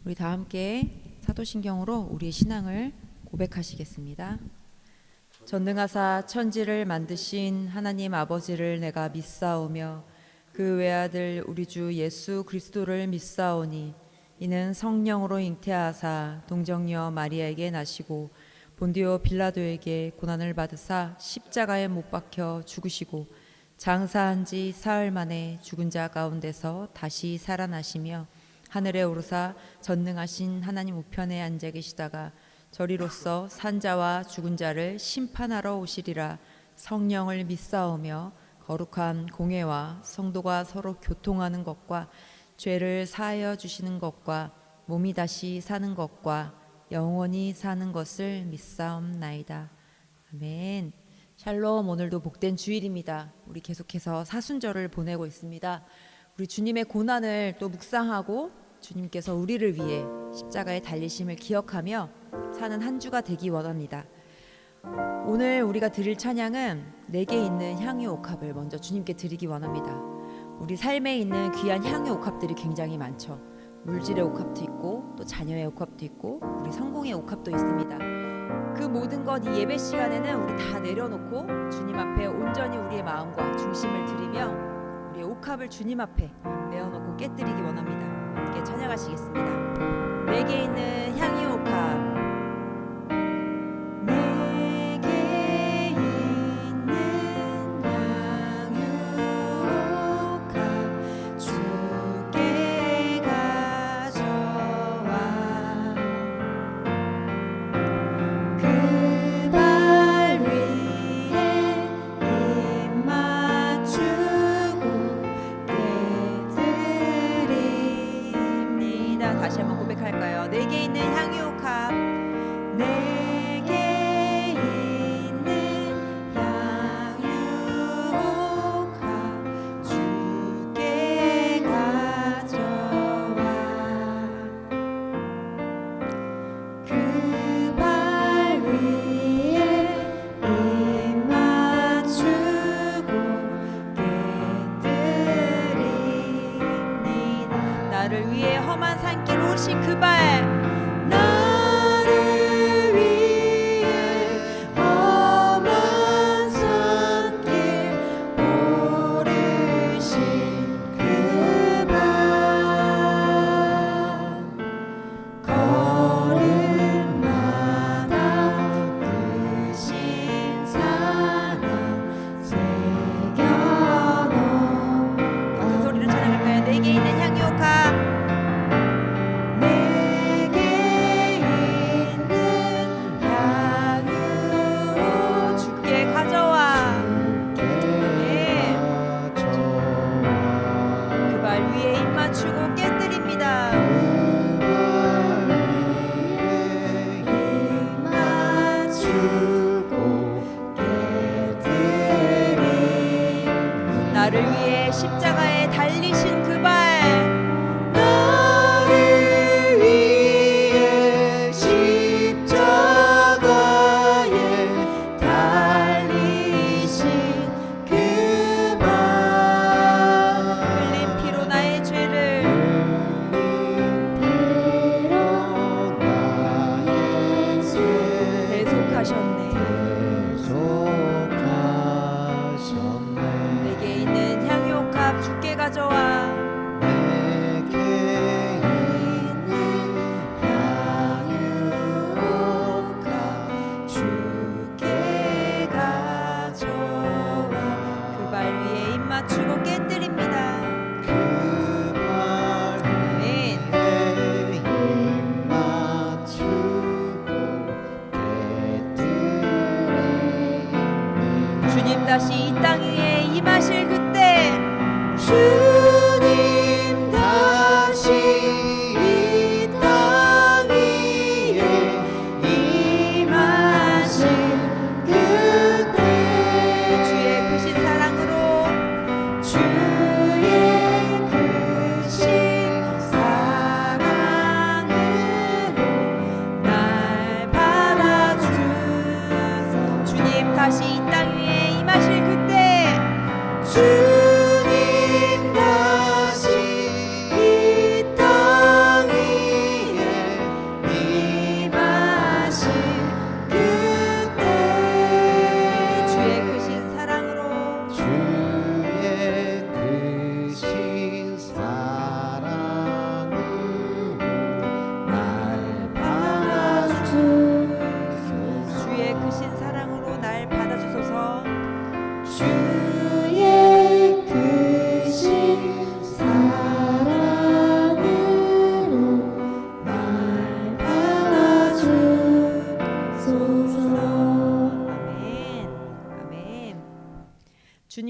우리 다 함께 사도신경으로 우리의 신앙을 고백하시겠습니다. 전능하사 천지를 만드신 하나님 아버지를 내가 믿사오며 그 외아들 우리 주 예수 그리스도를 믿사오니 이는 성령으로 잉태하사 동정녀 마리아에게 나시고 본디오 빌라도에게 고난을 받으사 십자가에 못 박혀 죽으시고 장사한 지 사흘 만에 죽은 자 가운데서 다시 살아나시며 하늘에 오르사 전능하신 하나님 우편에 앉아 계시다가 저리로서 산자와 죽은 자를 심판하러 오시리라. 성령을 믿사오며 거룩한 공회와 성도가 서로 교통하는 것과 죄를 사하여 주시는 것과 몸이 다시 사는 것과 영원히 사는 것을 믿사옵나이다. 아멘. 샬롬. 오늘도 복된 주일입니다. 우리 계속해서 사순절을 보내고 있습니다. 우리 주님의 고난을 또 묵상하고 주님께서 우리를 위해 십자가에 달리심을 기억하며 사는 한 주가 되기 원합니다. 오늘 우리가 드릴 찬양은 내게 있는 향유 옥합을 먼저 주님께 드리기 원합니다. 우리 삶에 있는 귀한 향유 옥합들이 굉장히 많죠. 물질의 옥합도 있고 또 자녀의 옥합도 있고 우리 성공의 옥합도 있습니다. 그 모든 것 이 예배 시간에는 우리 다 내려놓고 주님 앞에 온전히 우리의 마음과 중심을 드리며 우리의 옥합을 주님 앞에 내어놓고 깨뜨리기 원합니다. 함께 찬양하시겠습니다. 내게 있는 향유 옥합. 다시 한번 고백할까요? 내게 있는 향유 옥합. 내게 있는 향유 옥합 주께 가져와 그 발 위에 입 맞추고 깨뜨립니다. 나를 위해 험한 산길 오신 그 발. 나를 위해 험한 산길 오르신 그 발. 걸음마다 크신 사랑 새겨놓은. 큰 소리로 찬양할까요? 내게 있는 향유 옥합. 내게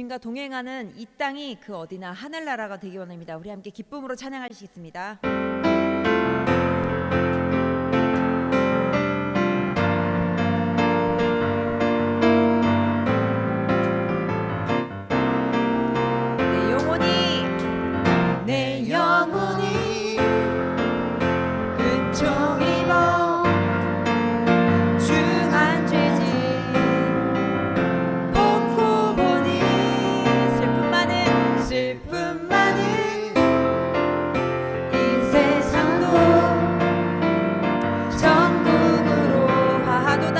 주님과 동행하는 이 땅이 그 어디나 하늘나라가 되기 원합니다. 우리 함께 기쁨으로 찬양하시겠습니다. 내 영혼이 은총 입어 중한 죄짐 벗고 보니 슬픔 많은 이 세상도 천국으로 화하도다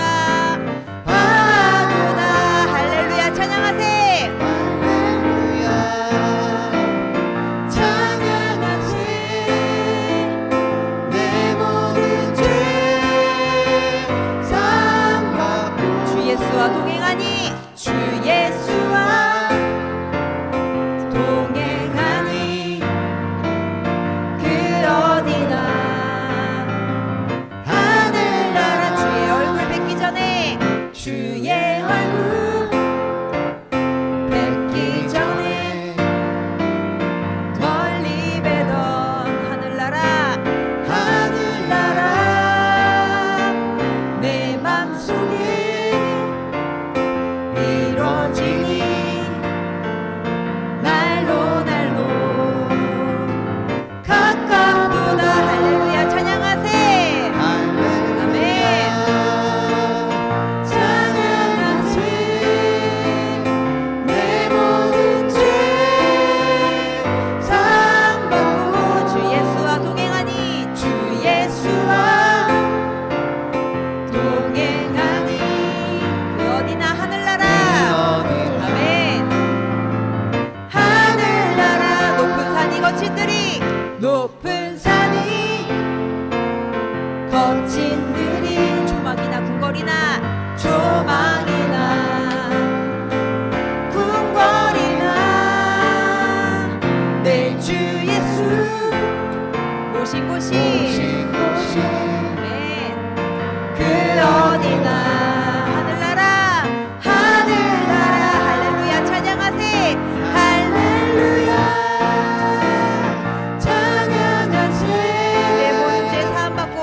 할렐루야 찬양하세 동행하니 주 예수와 동행하니 그 어디나 하늘나라 주의 얼굴 뵙기 전에 주의 얼굴 뵙기 전에 멀리 뵈던 하늘나라 내 맘속에 이루어지니 날로 가까우다 할렐루야 찬양하세 아멘 찬양하세 내 모든 죄 사함받고 주 예수와 동행하니 주 예수와 동행하니 그 어디나 하늘나라 아멘 하늘나라 높은 산이 거친 들이 조망이나 궁궐이나 내 주 예수 모신 곳이 아멘 그 어디나 하늘나라 할렐루야 찬양하세 할렐루야 찬양하세 내 모든 죄 사함받고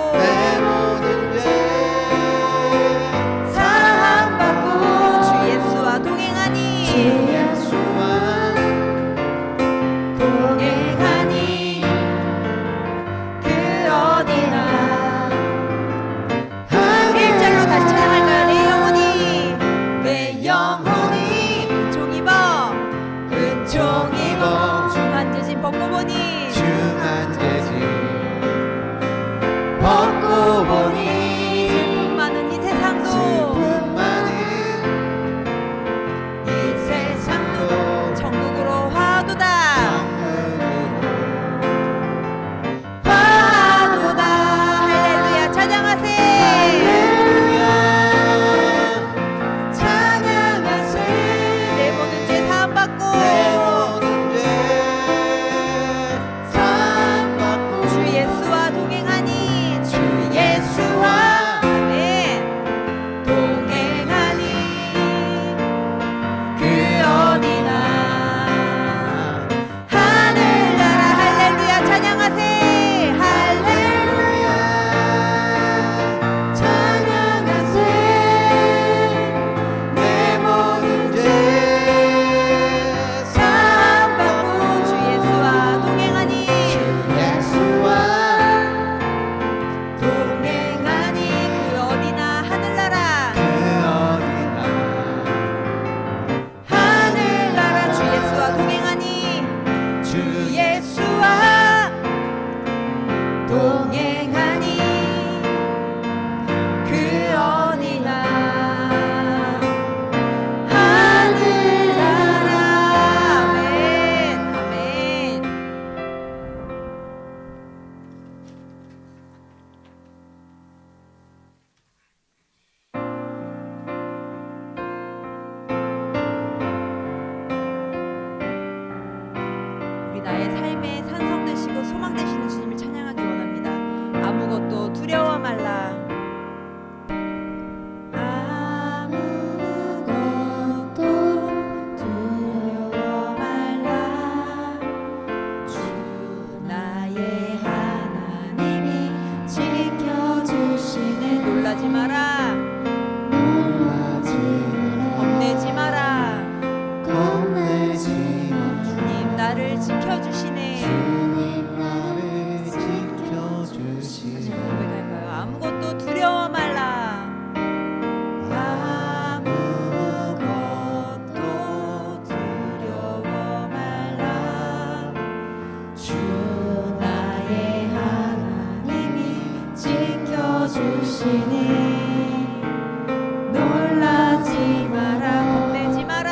놀라지 마라. 겁내지 마라. 주님 나를 지켜주시네. 다시 고백할까요? 아무것도 두려워 말라. 아무것도 두려워 말라. 주 나의 하나님이 지켜주시네. 놀라지 마라. 겁내지 마라.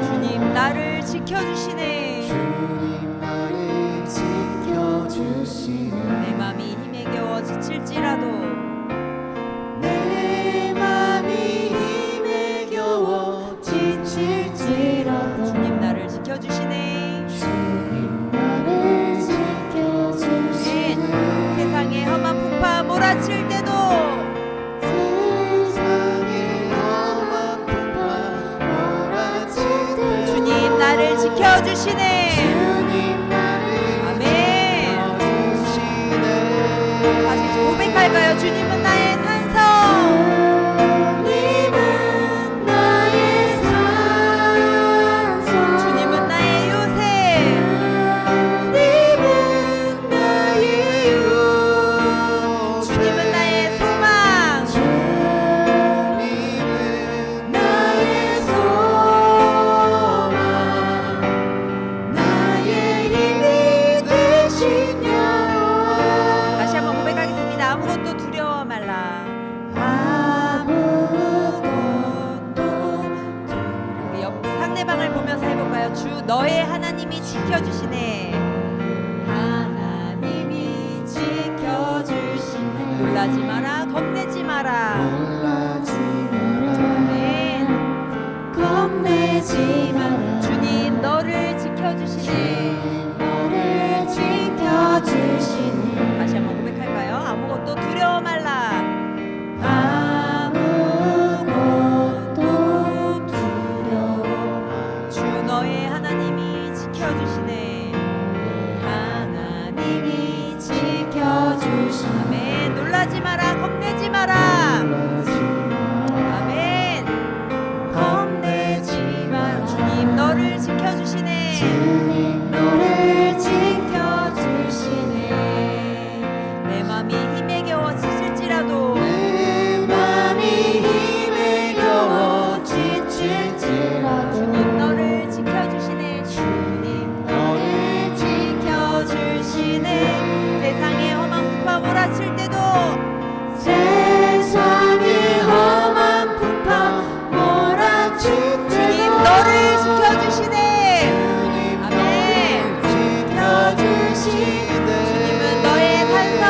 주님 나를 지켜주시네. 내 맘이 힘에 겨워 지칠지라도 주님 나를 지켜주시네. 세상의 험한 풍파 몰아칠 때도 주님 나를 지켜주시네. 아멘. 다시 고백할까요? 주님은 나의 산성. 주님은 나의 요새. 주님은 나의 소망. 다시 한번 고백하겠습니다. 아무것도 두려워 말라. 우리 옆 상대방을 보면서 해볼까요? 주 너의 하나님이 지켜주시네. 하나님이 지켜주시네. 놀라지 마라. 겁내지 마라. 아멘. 겁내지 마라. 주님 너를 지켜주시네. 다시 한번 고백할까요? 아무것도 두려워 말라. 아무것도 두려워. 주 너의 하나님이 지켜주시네. 하나님이 지켜주시네. 아멘. 놀라지 마라. 겁내지 마라. 아멘. 겁내지 마라. 주님 너를 지켜주시네. 주님 너를 지켜주시네. 내 맘이 힘에 겨워 지칠지라도 내 맘이 힘에 겨워 지칠지라도 주님 너를 지켜주시네. 주님 너를 지켜주시네. 세상의 험한 풍파 몰아칠 때도 세상의 험한 풍파 몰아칠 때도 주님 너를 지켜주시네. 아멘. 주님은 너의 산성.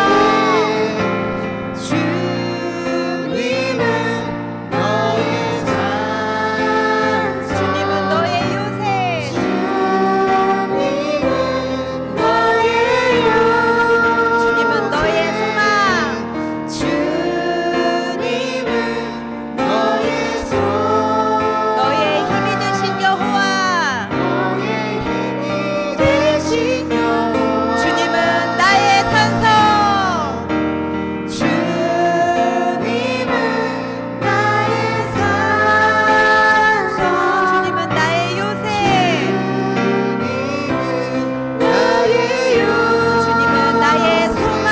주님은 너의 요새. 주님은 너의 소망. 너의 힘이 되신 여호와. 주님은 나의 산성. 주님은 나의 요새. 주님은 나의 소망.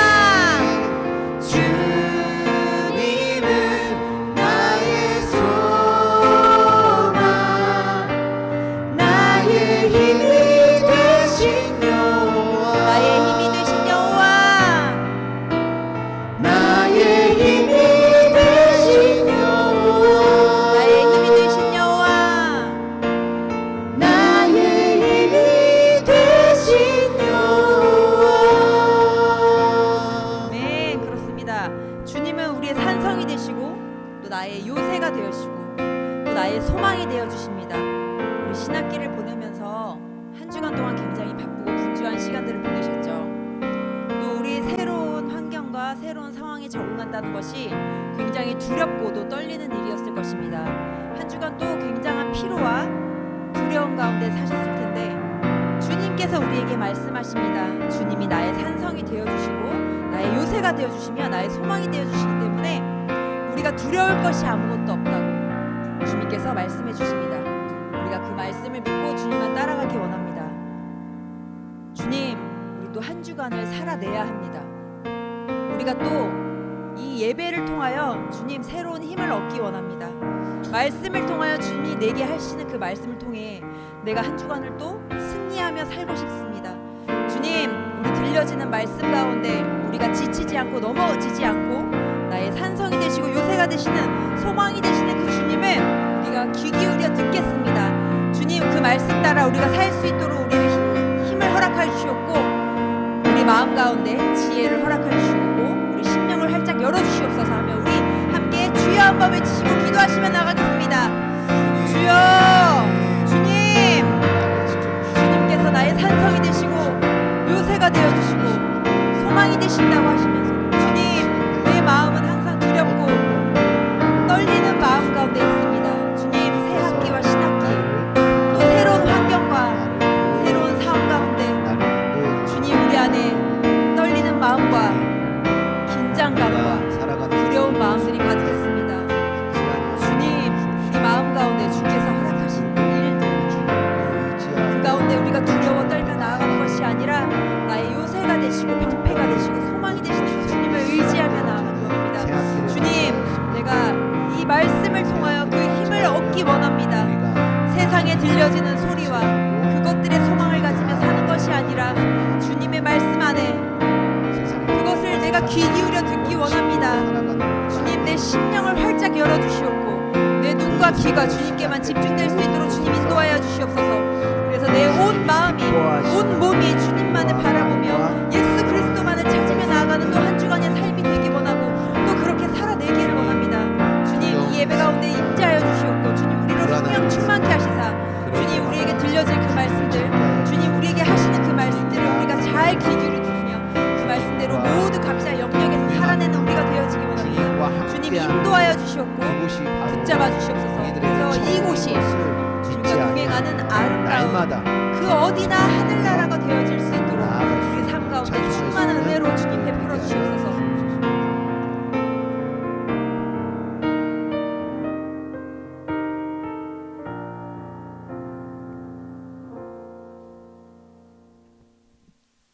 나의 힘이 되신 여호와. 나의 힘이 되신 여호와. 나의 힘이 되신 여호와. 나의 힘이 되신 여호와. 나의 힘이 되신 여호와. 네, 그렇습니다. 주님은 우리의 산성이 되시고 또 나의 요새가 되어주시고 또 나의 소망이 되어주십니다. 우리 신학기를 보내면서 한 주간 동안 굉장히 바쁘고 분주한 시간들을 보내셨죠. 또 우리 새로운 환경과 새로운 상황에 적응한다는 것이 굉장히 두렵고도 떨리는 일이었을 것입니다. 한 주간 또 굉장한 피로와 두려움 가운데 사셨을 텐데 주님께서 우리에게 말씀하십니다. 주님이 나의 산성이 되어주시고 나의 요새 요새가 되어주시며 나의 소망이 되어주시기 때문에 우리가 두려울 것이 아무것도 없다고 주님께서 말씀해 주십니다. 우리가 그 말씀을 믿고 주님만 따라가기 원합니다. 주님, 우리 또 한 주간을 살아내야 합니다. 우리가 또 이 예배를 통하여 주님 새로운 힘을 얻기 원합니다. 말씀을 통하여 주님이 내게 하시는 그 말씀을 통해 내가 한 주간을 또 승리하며 살고 싶습니다. 주님, 우리 들려지는 말씀 가운데 우리가 지치지 않고 넘어지지 않고 나의 산성이 되시고 요새가 되시는 소망이 되시는 그 주님을 우리가 귀 기울여 듣겠습니다. 주님, 그 말씀 따라 우리가 살 수 있도록 우리를 힘을 허락하여 주시옵고 우리 마음 가운데 지혜를 허락하여 주시옵고 우리 심령을 활짝 열어주시옵소서 하며 우리 함께 주여 한번 외치시고 기도하시며 나가겠습니다. 주여, 주님, 주님께서 나의 산성이 되시고 요새가 되어주시고 소망이 되신다고 하시면서 주님, 내 마음은 항상 두렵고 떨리는 마음 가운데 있습니다. 주님, 새 학기와 신학기 또 새로운 환경과 새로운 삶 가운데 주님, 우리 안에 떨리는 마음과 긴장감과 두려운 마음들이 가득했습니다. 주님, 우리 마음 가운데 주께서 허락하신 일들 그 가운데 우리가 두려워 떨며 나아가는 것이 아니라 나의 요새가 되시고 방패가 되시고 소망이 되시는 그 주님을 의지하며 나아가는 겁니다. 주님, 내가 이 말씀을 통하여 그 힘을 얻기 원합니다. 세상에 들려지는 소리와 그것들의 소망을 가지며 사는 것이 아니라 주님의 말씀 안에 그것을 내가 귀 기울여 듣기 원합니다. 주님, 내 심령을 활짝 열어주시옵고 내 눈과 귀가 주님께만 집중될 수 있도록 주님 인도하여 주시옵소서. 그래서 내 온 마음이 온 몸이 주님만을 바라보며 예수 그리스도만을 찾으며 나아가는 또 한 주간의 삶이 되기 원하고 또 그렇게 살아내기를 원합니다. 주님, 이 예배 가운데 임재하여 주시옵고 주님, 우리로 성령 충만케 하시사 주님, 우리에게 들려질 그 말씀들 주님, 우리에게 하시는 그 말씀들을 우리가 잘 귀 기울여 들으며 그 말씀대로 모두 각자 영역에서 살아내는 우리가 되어지기 원합니다. 주님, 인도하여 주시옵고 붙잡아 주시옵소서. 그래서 이곳이 주님과 동행하는 아름다운 그 어디나 하늘나라가 되어질 수 있도록 우리 삶 가운데 충만한 은혜로 주님 베풀어 주시옵소서.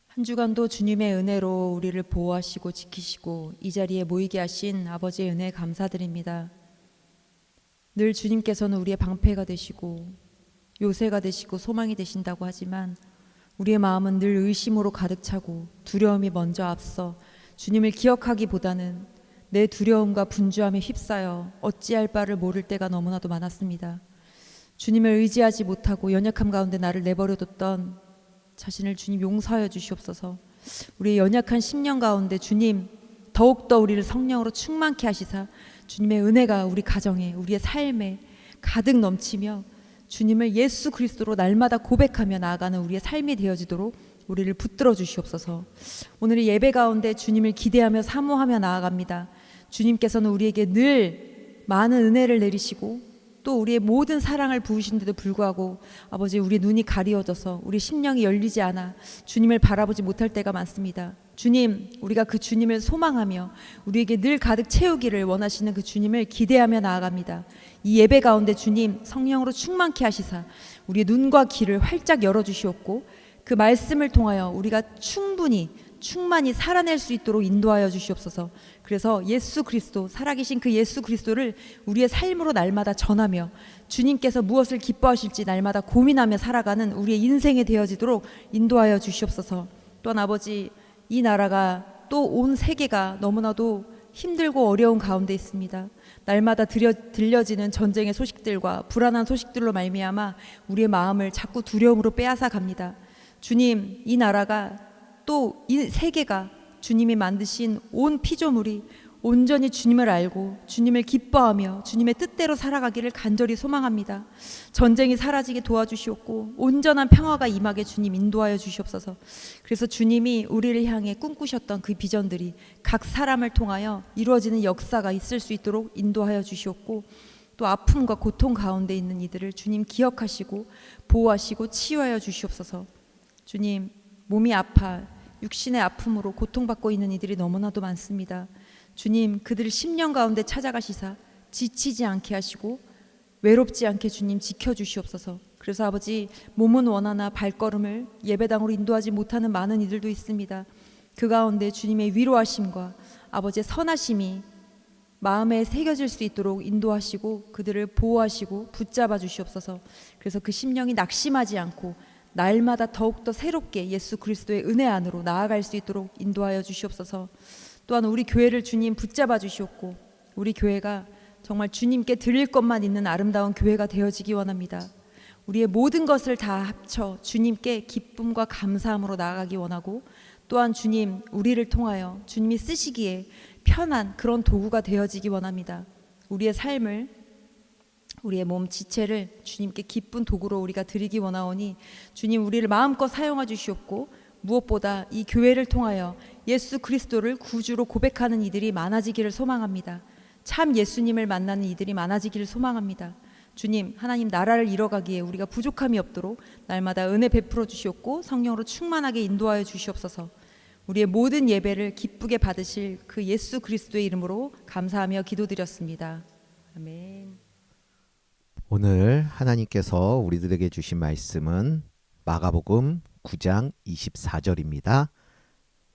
한 주간도 주님의 은혜로 우리를 보호하시고 지키시고 이 자리에 모이게 하신 아버지의 은혜에 감사드립니다. 늘 주님께서는 우리의 방패가 되시고 요새가 되시고 소망이 되신다고 하지만 우리의 마음은 늘 의심으로 가득 차고 두려움이 먼저 앞서 주님을 기억하기보다는 내 두려움과 분주함에 휩싸여 어찌할 바를 모를 때가 너무나도 많았습니다. 주님을 의지하지 못하고 연약함 가운데 나를 내버려뒀던 자신을 주님 용서하여 주시옵소서. 우리의 연약한 심령 가운데 주님 더욱더 우리를 성령으로 충만케 하시사 주님의 은혜가 우리 가정에 우리의 삶에 가득 넘치며 주님을 예수 그리스도로 날마다 고백하며 나아가는 우리의 삶이 되어지도록 우리를 붙들어 주시옵소서. 오늘의 예배 가운데 주님을 기대하며 사모하며 나아갑니다. 주님께서는 우리에게 늘 많은 은혜를 내리시고 또 우리의 모든 사랑을 부으신데도 불구하고 아버지, 우리 눈이 가리워져서 우리 심령이 열리지 않아 주님을 바라보지 못할 때가 많습니다. 주님, 우리가 그 주님을 소망하며 우리에게 늘 가득 채우기를 원하시는 그 주님을 기대하며 나아갑니다. 이 예배 가운데 주님 성령으로 충만케 하시사 우리의 눈과 귀를 활짝 열어주시옵고 그 말씀을 통하여 우리가 충만히 살아낼 수 있도록 인도하여 주시옵소서. 그래서 예수 그리스도, 살아계신 그 예수 그리스도를 우리의 삶으로 날마다 전하며 주님께서 무엇을 기뻐하실지 날마다 고민하며 살아가는 우리의 인생이 되어지도록 인도하여 주시옵소서. 또한 아버지, 이 나라가 또 온 세계가 너무나도 힘들고 어려운 가운데 있습니다. 날마다 들려지는 전쟁의 소식들과 불안한 소식들로 말미암아 우리의 마음을 자꾸 두려움으로 빼앗아 갑니다. 주님, 이 나라가 또 이 세계가 주님이 만드신 온 피조물이 온전히 주님을 알고 주님을 기뻐하며 주님의 뜻대로 살아가기를 간절히 소망합니다. 전쟁이 사라지게 도와주시옵고 온전한 평화가 임하게 주님 인도하여 주시옵소서. 그래서 주님이 우리를 향해 꿈꾸셨던 그 비전들이 각 사람을 통하여 이루어지는 역사가 있을 수 있도록 인도하여 주시옵고 또 아픔과 고통 가운데 있는 이들을 주님 기억하시고 보호하시고 치유하여 주시옵소서. 주님, 몸이 아파 육신의 아픔으로 고통받고 있는 이들이 너무나도 많습니다. 주님, 그들을 심령 가운데 찾아가시사 지치지 않게 하시고 외롭지 않게 주님 지켜주시옵소서. 그래서 아버지, 몸은 원하나 발걸음을 예배당으로 인도하지 못하는 많은 이들도 있습니다. 그 가운데 주님의 위로하심과 아버지의 선하심이 마음에 새겨질 수 있도록 인도하시고 그들을 보호하시고 붙잡아 주시옵소서. 그래서 그 심령이 낙심하지 않고 날마다 더욱더 새롭게 예수 그리스도의 은혜 안으로 나아갈 수 있도록 인도하여 주시옵소서. 또한 우리 교회를 주님 붙잡아 주시옵고 우리 교회가 정말 주님께 드릴 것만 있는 아름다운 교회가 되어지기 원합니다. 우리의 모든 것을 다 합쳐 주님께 기쁨과 감사함으로 나아가기 원하고, 또한 주님, 우리를 통하여 주님이 쓰시기에 편한 그런 도구가 되어지기 원합니다. 우리의 삶을, 우리의 몸 지체를 주님께 기쁜 도구로 우리가 드리기 원하오니 주님, 우리를 마음껏 사용하 주시옵고 무엇보다 이 교회를 통하여 예수 그리스도를 구주로 고백하는 이들이 많아지기를 소망합니다. 참 예수님을 만나는 이들이 많아지기를 소망합니다. 주님, 하나님 나라를 이뤄가기에 우리가 부족함이 없도록 날마다 은혜 베풀어 주시옵고 성령으로 충만하게 인도하여 주시옵소서. 우리의 모든 예배를 기쁘게 받으실 그 예수 그리스도의 이름으로 감사하며 기도드렸습니다. 아멘. 오늘 하나님께서 우리들에게 주신 말씀은 마가복음 9장 24절입니다.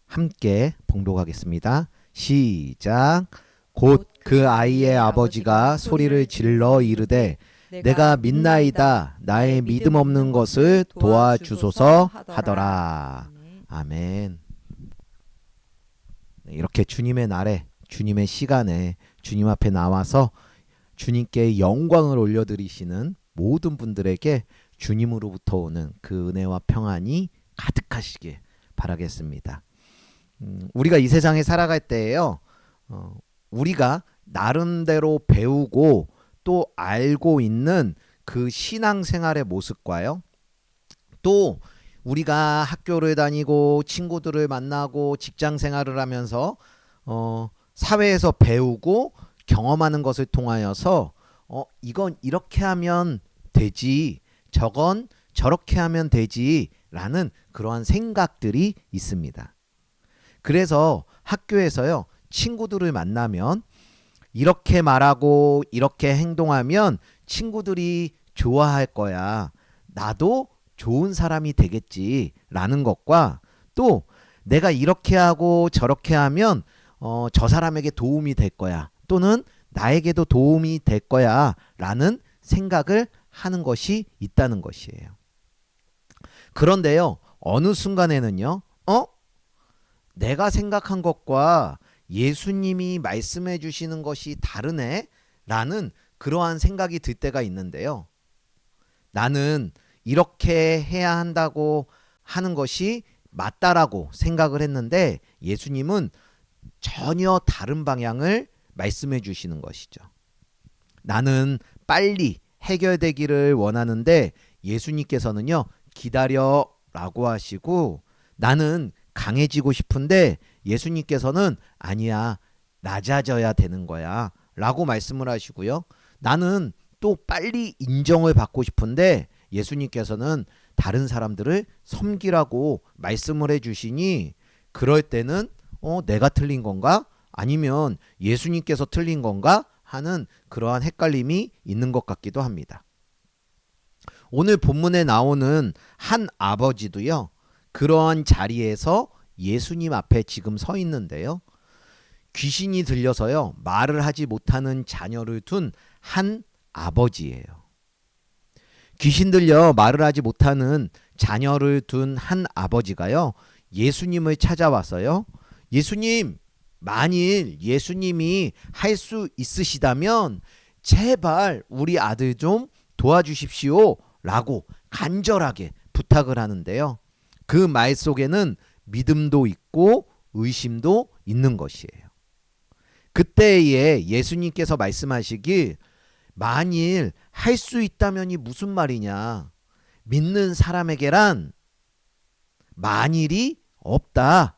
함께 봉독하겠습니다. 시작. 곧 그 아이의 아버지가 소리를 질러 이르되 내가 믿나이다, 나의 믿음 없는 것을 도와주소서 하더라. 아멘. 이렇게 주님의 날에, 주님의 시간에 주님 앞에 나와서 주님께 영광을 올려드리시는 모든 분들에게 주님으로부터 오는 그 은혜와 평안이 가득하시길 바라겠습니다. 우리가 이 세상에 살아갈 때에요, 우리가 나름대로 배우고 또 알고 있는 그 신앙생활의 모습과요, 또 우리가 학교를 다니고 친구들을 만나고 직장생활을 하면서 사회에서 배우고 경험하는 것을 통하여서 이건 이렇게 하면 되지, 저건 저렇게 하면 되지 라는 그러한 생각들이 있습니다. 그래서 학교에서요, 친구들을 만나면 이렇게 말하고 이렇게 행동하면 친구들이 좋아할 거야, 나도 좋은 사람이 되겠지 라는 것과, 또 내가 이렇게 하고 저렇게 하면 저 사람에게 도움이 될 거야, 또는 나에게도 도움이 될 거야 라는 생각을 하는 것이 있다는 것이에요. 그런데요, 어느 순간에는요, 내가 생각한 것과 예수님이 말씀해 주시는 것이 다르네 라는 그러한 생각이 들 때가 있는데요, 나는 이렇게 해야 한다고 하는 것이 맞다라고 생각을 했는데 예수님은 전혀 다른 방향을 말씀해 주시는 것이죠. 나는 빨리 해결되기를 원하는데 예수님께서는요, 기다려 라고 하시고, 나는 강해지고 싶은데 예수님께서는 아니야, 낮아져야 되는 거야 라고 말씀을 하시고요, 나는 또 빨리 인정을 받고 싶은데 예수님께서는 다른 사람들을 섬기라고 말씀을 해주시니, 그럴 때는 내가 틀린 건가? 아니면 예수님께서 틀린 건가? 하는 그러한 헷갈림이 있는 것 같기도 합니다. 오늘 본문에 나오는 한 아버지도요, 그러한 자리에서 예수님 앞에 지금 서 있는데요, 귀신이 들려서요 말을 하지 못하는 자녀를 둔 한 아버지예요. 귀신 들려 말을 하지 못하는 자녀를 둔 한 아버지가요, 예수님을 찾아왔어요. 예수님, 만일 예수님이 할 수 있으시다면 제발 우리 아들 좀 도와주십시오 라고 간절하게 부탁을 하는데요, 그 말 속에는 믿음도 있고 의심도 있는 것이에요. 그때에 예수님께서 말씀하시길, 만일 할 수 있다면이 무슨 말이냐, 믿는 사람에게란 만일이 없다,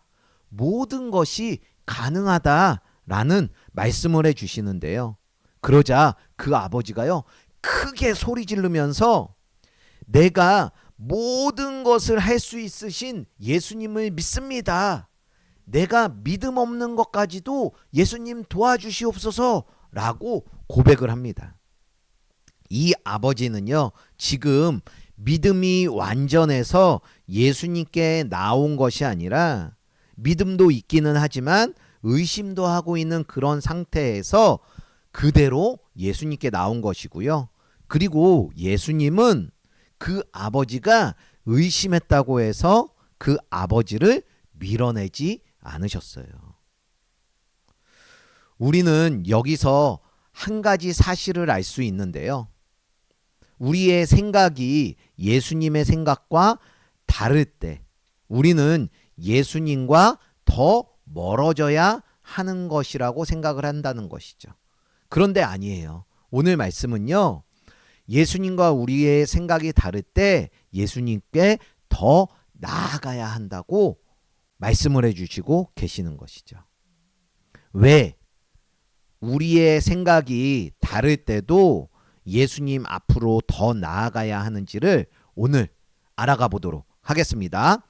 모든 것이 가능하다라는 말씀을 해주시는데요, 그러자 그 아버지가요 크게 소리 지르면서 내가 모든 것을 할 수 있으신 예수님을 믿습니다. 내가 믿음 없는 것까지도 예수님 도와주시옵소서 라고 고백을 합니다. 이 아버지는요, 지금 믿음이 완전해서 예수님께 나온 것이 아니라 믿음도 있기는 하지만 의심도 하고 있는 그런 상태에서 그대로 예수님께 나온 것이고요. 그리고 예수님은 그 아버지가 의심했다고 해서 그 아버지를 밀어내지 않으셨어요. 우리는 여기서 한 가지 사실을 알 수 있는데요. 우리의 생각이 예수님의 생각과 다를 때 우리는 예수님과 더 멀어져야 하는 것이라고 생각을 한다는 것이죠. 그런데 아니에요. 오늘 말씀은요, 예수님과 우리의 생각이 다를 때 예수님께 더 나아가야 한다고 말씀을 해주시고 계시는 것이죠. 왜 우리의 생각이 다를 때도 예수님 앞으로 더 나아가야 하는지를 오늘 알아가 보도록 하겠습니다.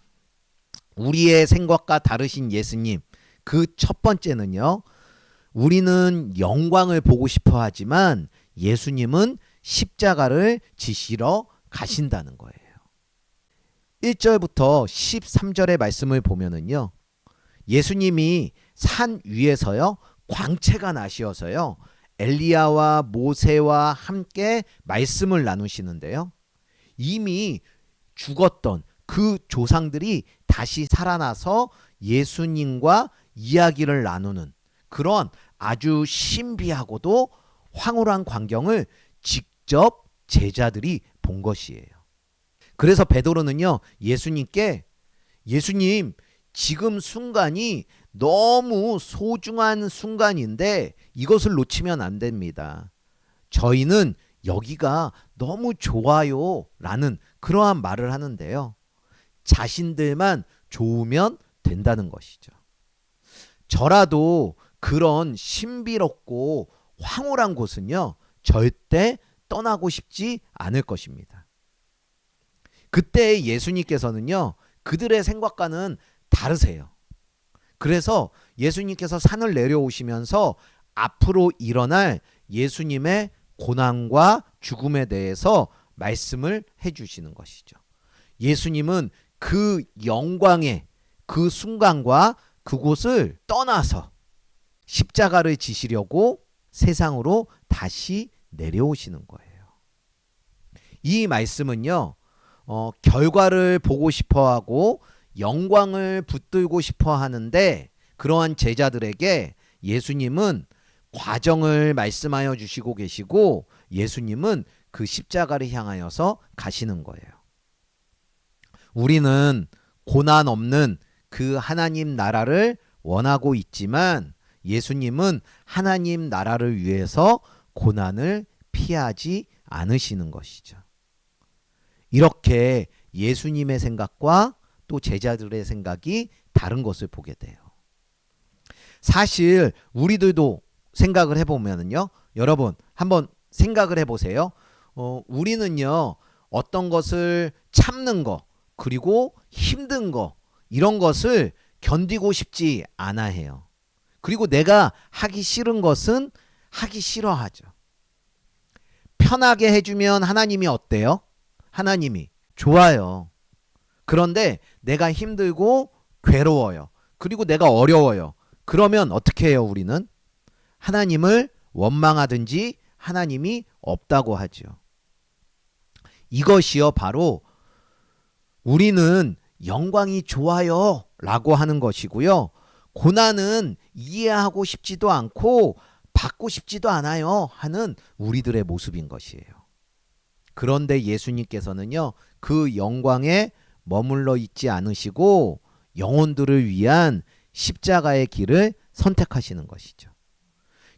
우리의 생각과 다르신 예수님, 그 첫 번째는요, 우리는 영광을 보고 싶어 하지만 예수님은 십자가를 지시러 가신다는 거예요. 1절부터 13절의 말씀을 보면은요, 예수님이 산 위에서요, 광채가 나시어서요, 엘리야와 모세와 함께 말씀을 나누시는데요, 이미 죽었던 그 조상들이 다시 살아나서 예수님과 이야기를 나누는 그런 아주 신비하고도 황홀한 광경을 직접 제자들이 본 것이에요. 그래서 베드로는요, 예수님께, 예수님, 지금 순간이 너무 소중한 순간인데 이것을 놓치면 안 됩니다. 저희는 여기가 너무 좋아요 라는 그러한 말을 하는데요, 자신들만 좋으면 된다는 것이죠. 저라도 그런 신비롭고 황홀한 곳은요, 절대 떠나고 싶지 않을 것입니다. 그때 예수님께서는요, 그들의 생각과는 다르세요. 그래서 예수님께서 산을 내려오시면서 앞으로 일어날 예수님의 고난과 죽음에 대해서 말씀을 해주시는 것이죠. 예수님은 그 영광의 그 순간과 그곳을 떠나서 십자가를 지시려고 세상으로 다시 내려오시는 거예요. 이 말씀은요, 결과를 보고 싶어하고 영광을 붙들고 싶어 하는데 그러한 제자들에게 예수님은 과정을 말씀하여 주시고 계시고 예수님은 그 십자가를 향하여서 가시는 거예요. 우리는 고난 없는 그 하나님 나라를 원하고 있지만 예수님은 하나님 나라를 위해서 고난을 피하지 않으시는 것이죠. 이렇게 예수님의 생각과 또 제자들의 생각이 다른 것을 보게 돼요. 사실 우리들도 생각을 해보면요, 여러분 한번 생각을 해보세요. 우리는요, 어떤 것을 참는 거, 그리고 힘든 거, 이런 것을 견디고 싶지 않아 해요. 그리고 내가 하기 싫은 것은 하기 싫어하죠. 편하게 해주면 하나님이 어때요? 하나님이 좋아요. 그런데 내가 힘들고 괴로워요. 그리고 내가 어려워요. 그러면 어떻게 해요, 우리는? 하나님을 원망하든지 하나님이 없다고 하죠. 이것이요, 바로 우리는 영광이 좋아요 라고 하는 것이고요, 고난은 이해하고 싶지도 않고 받고 싶지도 않아요 하는 우리들의 모습인 것이에요. 그런데 예수님께서는요, 그 영광에 머물러 있지 않으시고 영혼들을 위한 십자가의 길을 선택하시는 것이죠.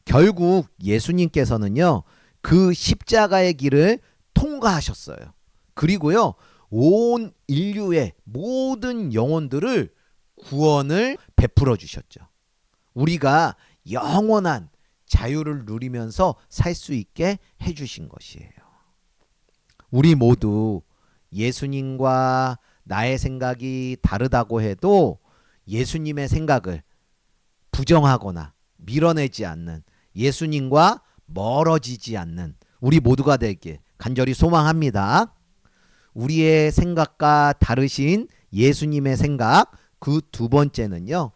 결국 예수님께서는요, 그 십자가의 길을 통과하셨어요. 그리고요, 온 인류의 모든 영혼들을 구원을 베풀어 주셨죠. 우리가 영원한 자유를 누리면서 살 수 있게 해주신 것이에요. 우리 모두 예수님과 나의 생각이 다르다고 해도 예수님의 생각을 부정하거나 밀어내지 않는, 예수님과 멀어지지 않는 우리 모두가 되길 간절히 소망합니다. 우리의 생각과 다르신 예수님의 생각, 그 두 번째는요,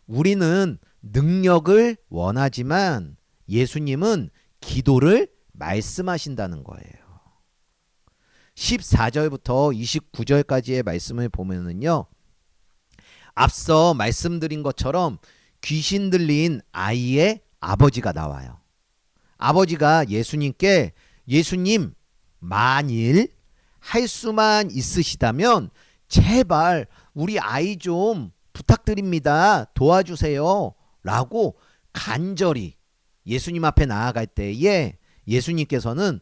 우리는 능력을 원하지만 예수님은 기도를 말씀하신다는 거예요. 14절부터 29절까지의 말씀을 보면은요, 앞서 말씀드린 것처럼 귀신 들린 아이의 아버지가 나와요. 아버지가 예수님께, 예수님, 만일 할 수만 있으시다면 제발 우리 아이 좀 부탁드립니다. 도와주세요. 라고 간절히 예수님 앞에 나아갈 때에 예수님께서는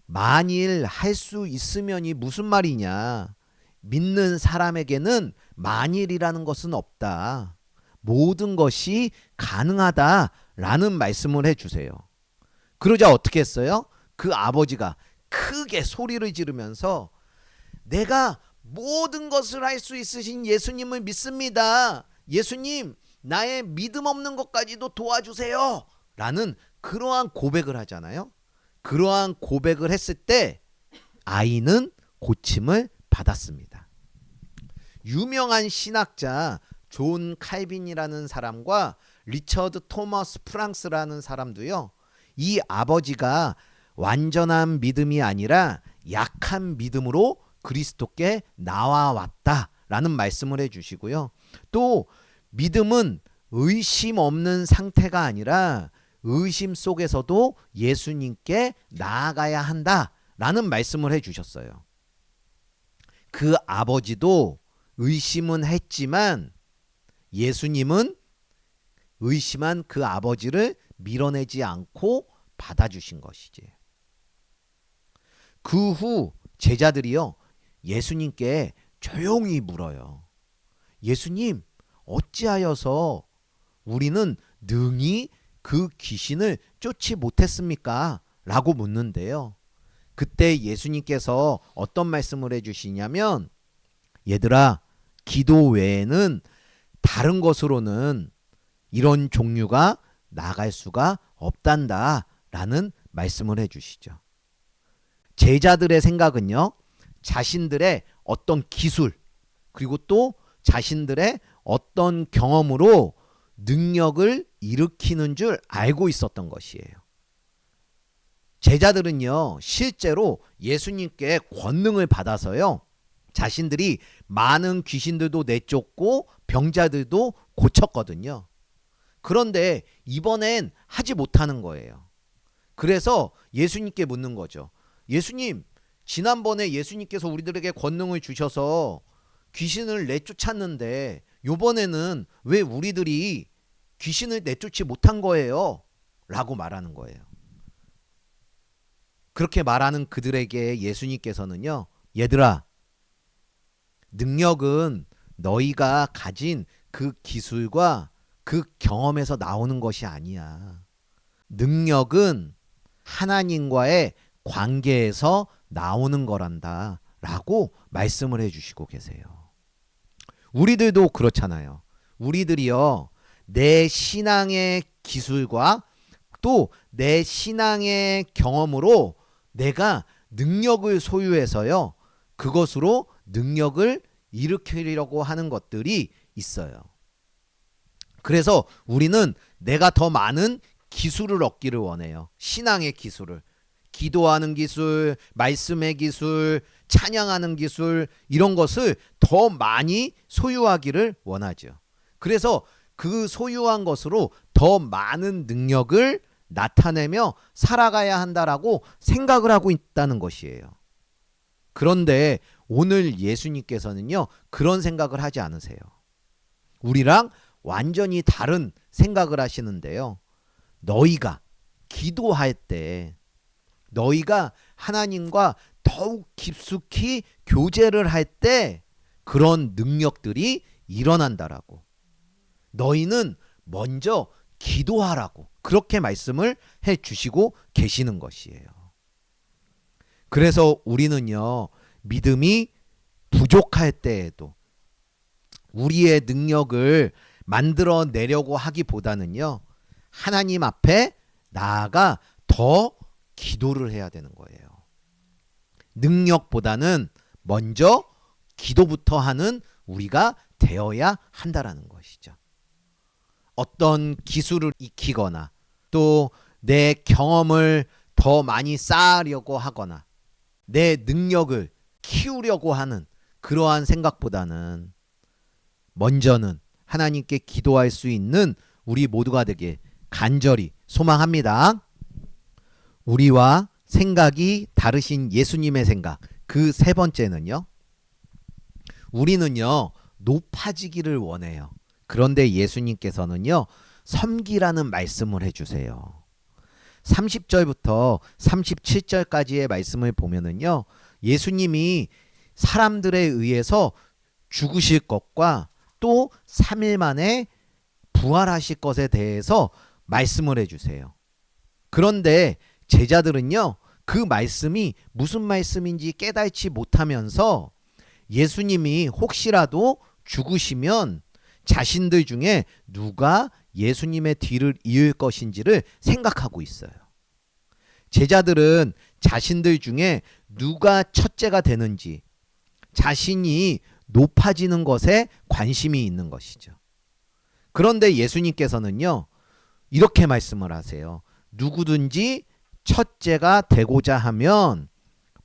만일 할 수 있으면이 무슨 말이냐. 믿는 사람에게는 만일이라는 것은 없다. 모든 것이 가능하다라는 말씀을 해주세요. 그러자 어떻게 했어요? 그 아버지가 크게 소리를 지르면서 내가 모든 것을 할 수 있으신 예수님을 믿습니다. 예수님, 나의 믿음 없는 것까지도 도와주세요. 라는 그러한 고백을 하잖아요. 그러한 고백을 했을 때 아이는 고침을 받았습니다. 유명한 신학자 존 칼빈이라는 사람과 리처드 토머스 프랑스라는 사람도요, 이 아버지가 완전한 믿음이 아니라 약한 믿음으로 그리스도께 나와왔다라는 말씀을 해주시고요. 또 믿음은 의심 없는 상태가 아니라 의심 속에서도 예수님께 나아가야 한다라는 말씀을 해주셨어요. 그 아버지도 의심은 했지만 예수님은 의심한 그 아버지를 밀어내지 않고 받아주신 것이지. 그 후 제자들이요, 예수님께 조용히 물어요. 예수님, 어찌하여서 우리는 능히 그 귀신을 쫓지 못했습니까? 라고 묻는데요. 그때 예수님께서 어떤 말씀을 해주시냐면, 얘들아, 기도 외에는 다른 것으로는 이런 종류가 나갈 수가 없단다 라는 말씀을 해주시죠. 제자들의 생각은요, 자신들의 어떤 기술, 그리고 또 자신들의 어떤 경험으로 능력을 일으키는 줄 알고 있었던 것이에요. 제자들은요, 실제로 예수님께 권능을 받아서요, 자신들이 많은 귀신들도 내쫓고 병자들도 고쳤거든요. 그런데 이번엔 하지 못하는 거예요. 그래서 예수님께 묻는 거죠. 예수님, 지난번에 예수님께서 우리들에게 권능을 주셔서 귀신을 내쫓았는데 이번에는 왜 우리들이 귀신을 내쫓지 못한 거예요? 라고 말하는 거예요. 그렇게 말하는 그들에게 예수님께서는요, 얘들아, 능력은 너희가 가진 그 기술과 그 경험에서 나오는 것이 아니야. 능력은 하나님과의 관계에서 나오는 거란다 라고 말씀을 해주시고 계세요. 우리들도 그렇잖아요. 우리들이요, 내 신앙의 기술과 또 내 신앙의 경험으로 내가 능력을 소유해서요, 그것으로 능력을 일으키려고 하는 것들이 있어요. 그래서 우리는 내가 더 많은 기술을 얻기를 원해요. 신앙의 기술을. 기도하는 기술, 말씀의 기술, 찬양하는 기술, 이런 것을 더 많이 소유하기를 원하죠. 그래서 그 소유한 것으로 더 많은 능력을 나타내며 살아가야 한다라고 생각을 하고 있다는 것이에요. 그런데 오늘 예수님께서는요, 그런 생각을 하지 않으세요. 우리랑 완전히 다른 생각을 하시는데요. 너희가 기도할 때, 너희가 하나님과 더욱 깊숙이 교제를 할 때 그런 능력들이 일어난다라고. 너희는 먼저 기도하라고 그렇게 말씀을 해 주시고 계시는 것이에요. 그래서 우리는요, 믿음이 부족할 때에도 우리의 능력을 만들어내려고 하기보다는요, 하나님 앞에 나아가 더 기도를 해야 되는 거예요. 능력보다는 먼저 기도부터 하는 우리가 되어야 한다라는 것이죠. 어떤 기술을 익히거나 또 내 경험을 더 많이 쌓으려고 하거나 내 능력을 키우려고 하는 그러한 생각보다는 먼저는 하나님께 기도할 수 있는 우리 모두가 되길 간절히 소망합니다. 우리와 생각이 다르신 예수님의 생각. 그 세 번째는요, 우리는요 높아지기를 원해요. 그런데 예수님께서는요 섬기라는 말씀을 해주세요. 30절부터 37절까지의 말씀을 보면은요, 예수님이 사람들에 의해서 죽으실 것과 또 3일 만에 부활하실 것에 대해서 말씀을 해주세요. 그런데 제자들은요, 그 말씀이 무슨 말씀인지 깨닫지 못하면서 예수님이 혹시라도 죽으시면 자신들 중에 누가 예수님의 뒤를 이을 것인지를 생각하고 있어요. 제자들은 자신들 중에 누가 첫째가 되는지, 자신이 높아지는 것에 관심이 있는 것이죠. 그런데 예수님께서는요, 이렇게 말씀을 하세요. 누구든지 첫째가 되고자 하면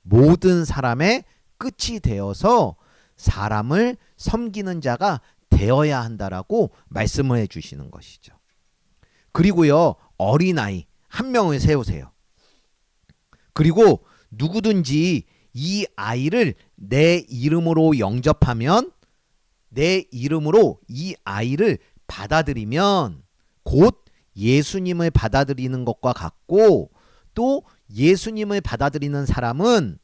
모든 사람의 끝이 되어서 사람을 섬기는 자가 되어야 한다라고 말씀을 해주시는 것이죠. 그리고요, 어린아이 한 명을 세우세요. 그리고 누구든지 이 아이를 내 이름으로 영접하면, 내 이름으로 이 아이를 받아들이면 곧 예수님을 받아들이는 것과 같고, 또 예수님을 받아들이는 사람은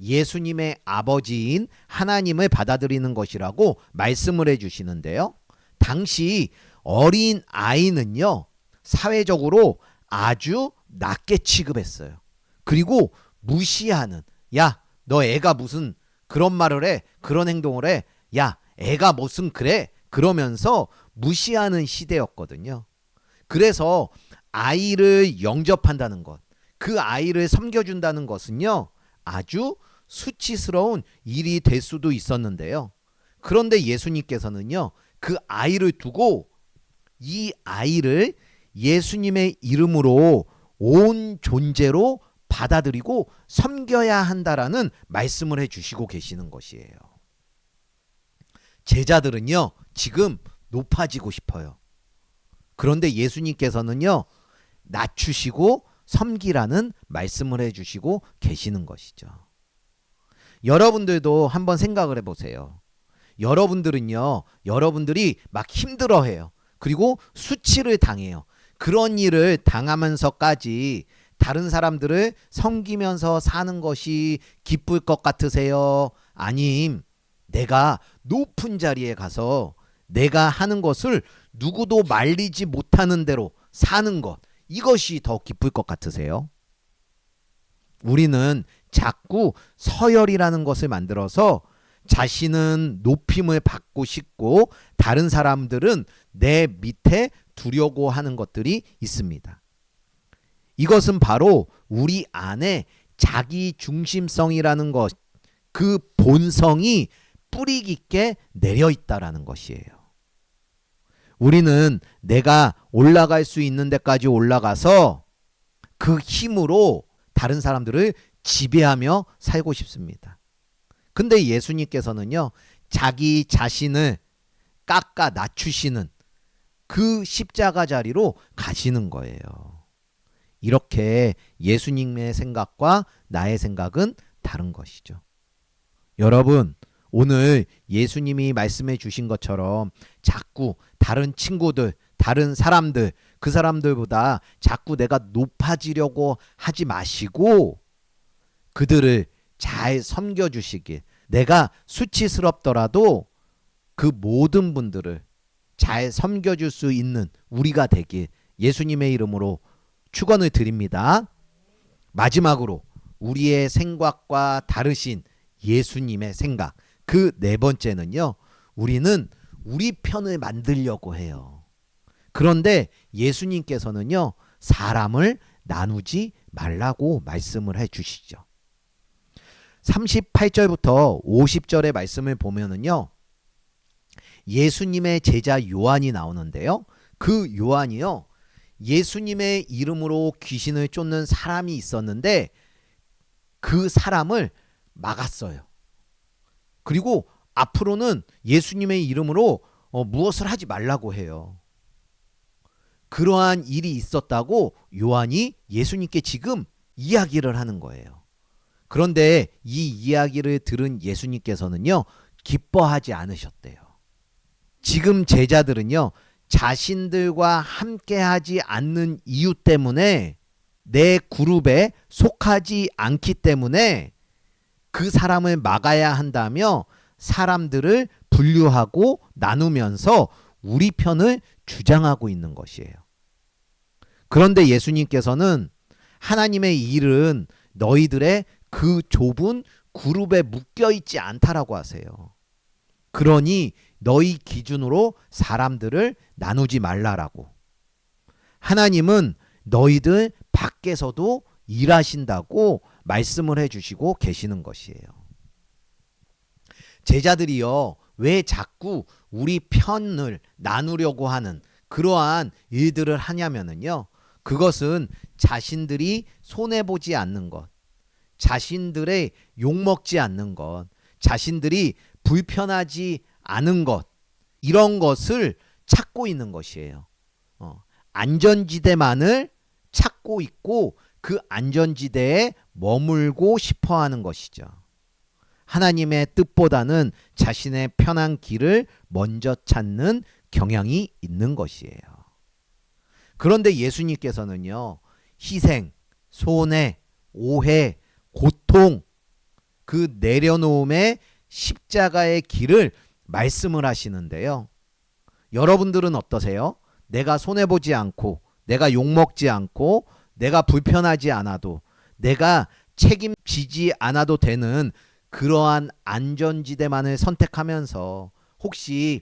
예수님의 아버지인 하나님을 받아들이는 것이라고 말씀을 해주시는데요. 당시 어린 아이는요, 사회적으로 아주 낮게 취급했어요. 그리고 무시하는, 야, 너 애가 무슨 그런 말을 해, 그런 행동을 해, 야, 애가 무슨 그래, 그러면서 무시하는 시대였거든요. 그래서 아이를 영접한다는 것, 그 아이를 섬겨준다는 것은요, 아주 수치스러운 일이 될 수도 있었는데요. 그런데 예수님께서는요, 그 아이를 두고 이 아이를 예수님의 이름으로 온 존재로 받아들이고 섬겨야 한다라는 말씀을 해주시고 계시는 것이에요. 제자들은요, 지금 높아지고 싶어요. 그런데 예수님께서는요, 낮추시고 섬기라는 말씀을 해주시고 계시는 것이죠. 여러분들도 한번 생각을 해보세요. 여러분들은요, 여러분들이 막 힘들어해요. 그리고 수치를 당해요. 그런 일을 당하면서까지 다른 사람들을 섬기면서 사는 것이 기쁠 것 같으세요? 아님 내가 높은 자리에 가서 내가 하는 것을 누구도 말리지 못하는 대로 사는 것, 이것이 더 기쁠 것 같으세요? 우리는 자꾸 서열이라는 것을 만들어서 자신은 높임을 받고 싶고 다른 사람들은 내 밑에 두려고 하는 것들이 있습니다. 이것은 바로 우리 안에 자기 중심성이라는 것, 그 본성이 뿌리 깊게 내려 있다라는 것이에요. 우리는 내가 올라갈 수 있는 데까지 올라가서 그 힘으로 다른 사람들을 지배하며 살고 싶습니다. 근데 예수님께서는요, 자기 자신을 깎아 낮추시는 그 십자가 자리로 가시는 거예요. 이렇게 예수님의 생각과 나의 생각은 다른 것이죠. 여러분, 오늘 예수님이 말씀해 주신 것처럼 자꾸 다른 친구들, 다른 사람들, 그 사람들보다 자꾸 내가 높아지려고 하지 마시고 그들을 잘 섬겨주시길, 내가 수치스럽더라도 그 모든 분들을 잘 섬겨줄 수 있는 우리가 되길 예수님의 이름으로 축원을 드립니다. 마지막으로 우리의 생각과 다르신 예수님의 생각. 그 네 번째는요, 우리는 우리 편을 만들려고 해요. 그런데 예수님께서는요, 사람을 나누지 말라고 말씀을 해 주시죠. 38절부터 50절의 말씀을 보면은요, 예수님의 제자 요한이 나오는데요. 그 요한이요, 예수님의 이름으로 귀신을 쫓는 사람이 있었는데 그 사람을 막았어요. 그리고 앞으로는 예수님의 이름으로 무엇을 하지 말라고 해요. 그러한 일이 있었다고 요한이 예수님께 지금 이야기를 하는 거예요. 그런데 이 이야기를 들은 예수님께서는요, 기뻐하지 않으셨대요. 지금 제자들은요, 자신들과 함께하지 않는 이유 때문에, 내 그룹에 속하지 않기 때문에 그 사람을 막아야 한다며 사람들을 분류하고 나누면서 우리 편을 주장하고 있는 것이에요. 그런데 예수님께서는 하나님의 일은 너희들의 그 좁은 그룹에 묶여 있지 않다라고 하세요. 그러니 너희 기준으로 사람들을 나누지 말라라고. 하나님은 너희들 밖에서도 일하신다고 말씀을 해주시고 계시는 것이에요. 제자들이요, 왜 자꾸 우리 편을 나누려고 하는 그러한 일들을 하냐면요, 그것은 자신들이 손해보지 않는 것, 자신들의 욕먹지 않는 것, 자신들이 불편하지 않은 것, 이런 것을 찾고 있는 것이에요. 안전지대만을 찾고 있고 그 안전지대에 머물고 싶어 하는 것이죠. 하나님의 뜻보다는 자신의 편한 길을 먼저 찾는 경향이 있는 것이에요. 그런데 예수님께서는요, 희생, 손해, 오해, 고통, 그 내려놓음의 십자가의 길을 말씀을 하시는데요. 여러분들은 어떠세요? 내가 손해보지 않고, 내가 욕먹지 않고, 내가 불편하지 않아도, 내가 책임지지 않아도 되는 그러한 안전지대만을 선택하면서 혹시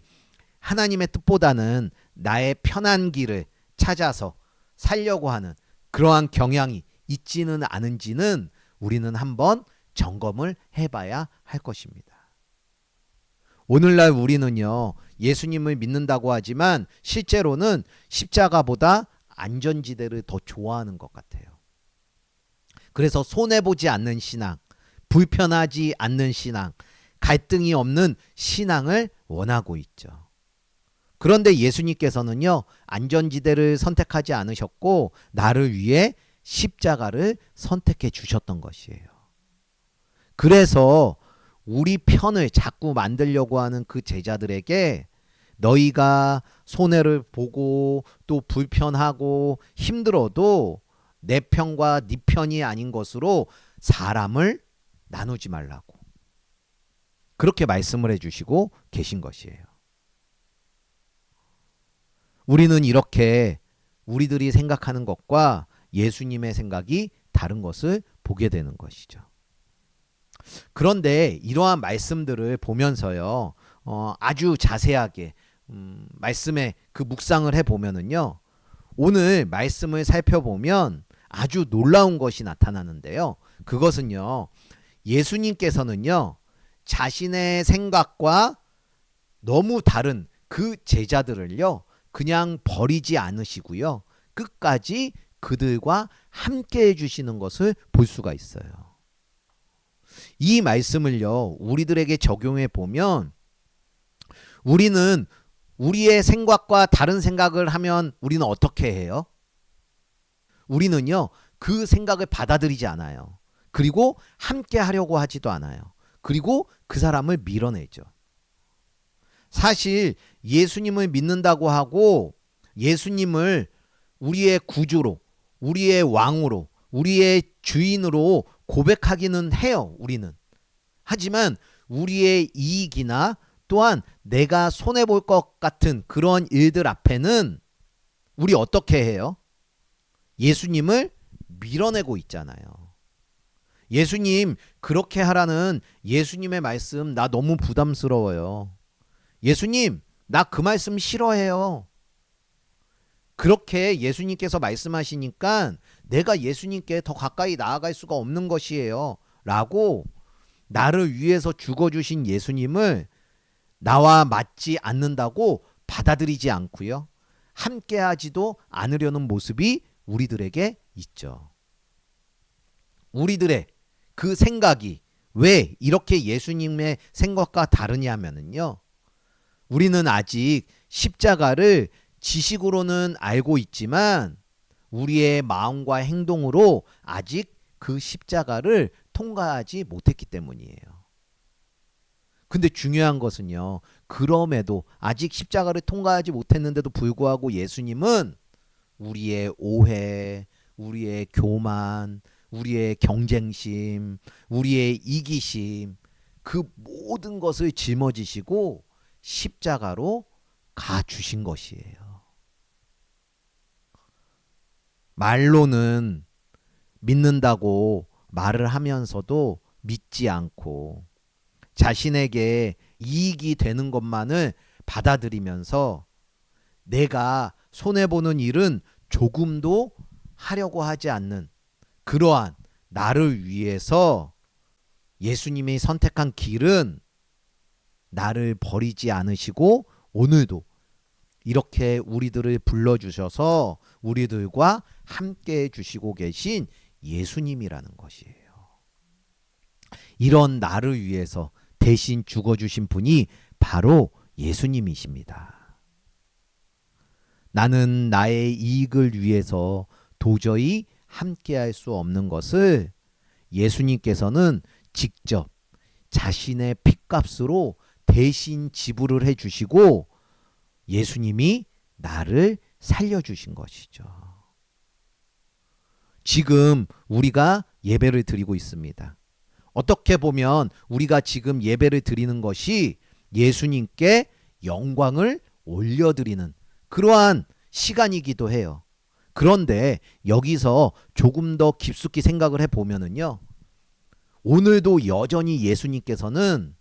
하나님의 뜻보다는 나의 편한 길을 찾아서 살려고 하는 그러한 경향이 있지는 않은지는 우리는 한번 점검을 해봐야 할 것입니다. 오늘날 우리는요, 예수님을 믿는다고 하지만 실제로는 십자가보다 안전지대를 더 좋아하는 것 같아요. 그래서 손해보지 않는 신앙, 불편하지 않는 신앙, 갈등이 없는 신앙을 원하고 있죠. 그런데 예수님께서는요, 안전지대를 선택하지 않으셨고 나를 위해 십자가를 선택해 주셨던 것이에요. 그래서 우리 편을 자꾸 만들려고 하는 그 제자들에게 너희가 손해를 보고 또 불편하고 힘들어도 내 편과 네 편이 아닌 것으로 사람을 나누지 말라고 그렇게 말씀을 해주시고 계신 것이에요. 우리는 이렇게 우리들이 생각하는 것과 예수님의 생각이 다른 것을 보게 되는 것이죠. 그런데 이러한 말씀들을 보면서요, 아주 자세하게 말씀에 그 묵상을 해보면은요, 오늘 말씀을 살펴보면 아주 놀라운 것이 나타나는데요. 그것은요, 예수님께서는요, 자신의 생각과 너무 다른 그 제자들을요, 그냥 버리지 않으시고요, 끝까지 그들과 함께 해주시는 것을 볼 수가 있어요. 이 말씀을요, 우리들에게 적용해 보면 우리는 우리의 생각과 다른 생각을 하면 우리는 어떻게 해요? 우리는요, 그 생각을 받아들이지 않아요. 그리고 함께 하려고 하지도 않아요. 그리고 그 사람을 밀어내죠. 사실 예수님을 믿는다고 하고 예수님을 우리의 구주로, 우리의 왕으로, 우리의 주인으로 고백하기는 해요, 우리는. 하지만 우리의 이익이나 또한 내가 손해볼 것 같은 그런 일들 앞에는 우리 어떻게 해요? 예수님을 밀어내고 있잖아요. 예수님 그렇게 하라는 예수님의 말씀 나 너무 부담스러워요. 예수님, 나 그 말씀 싫어해요. 그렇게 예수님께서 말씀하시니까 내가 예수님께 더 가까이 나아갈 수가 없는 것이에요. 라고 나를 위해서 죽어주신 예수님을 나와 맞지 않는다고 받아들이지 않고요. 함께하지도 않으려는 모습이 우리들에게 있죠. 우리들의 그 생각이 왜 이렇게 예수님의 생각과 다르냐면요. 우리는 아직 십자가를 지식으로는 알고 있지만 우리의 마음과 행동으로 아직 그 십자가를 통과하지 못했기 때문이에요. 근데 중요한 것은요. 그럼에도 아직 십자가를 통과하지 못했는데도 불구하고 예수님은 우리의 오해, 우리의 교만, 우리의 경쟁심, 우리의 이기심 그 모든 것을 짊어지시고 십자가로 가주신 것이에요. 말로는 믿는다고 말을 하면서도 믿지 않고 자신에게 이익이 되는 것만을 받아들이면서 내가 손해보는 일은 조금도 하려고 하지 않는 그러한 나를 위해서 예수님이 선택한 길은 나를 버리지 않으시고 오늘도 이렇게 우리들을 불러주셔서 우리들과 함께 해주시고 계신 예수님이라는 것이에요. 이런 나를 위해서 대신 죽어주신 분이 바로 예수님이십니다. 나는 나의 이익을 위해서 도저히 함께할 수 없는 것을 예수님께서는 직접 자신의 핏값으로 대신 지불을 해주시고 예수님이 나를 살려주신 것이죠. 지금 우리가 예배를 드리고 있습니다. 어떻게 보면 우리가 지금 예배를 드리는 것이 예수님께 영광을 올려드리는 그러한 시간이기도 해요. 그런데 여기서 조금 더 깊숙이 생각을 해보면은요. 오늘도 여전히 예수님께서는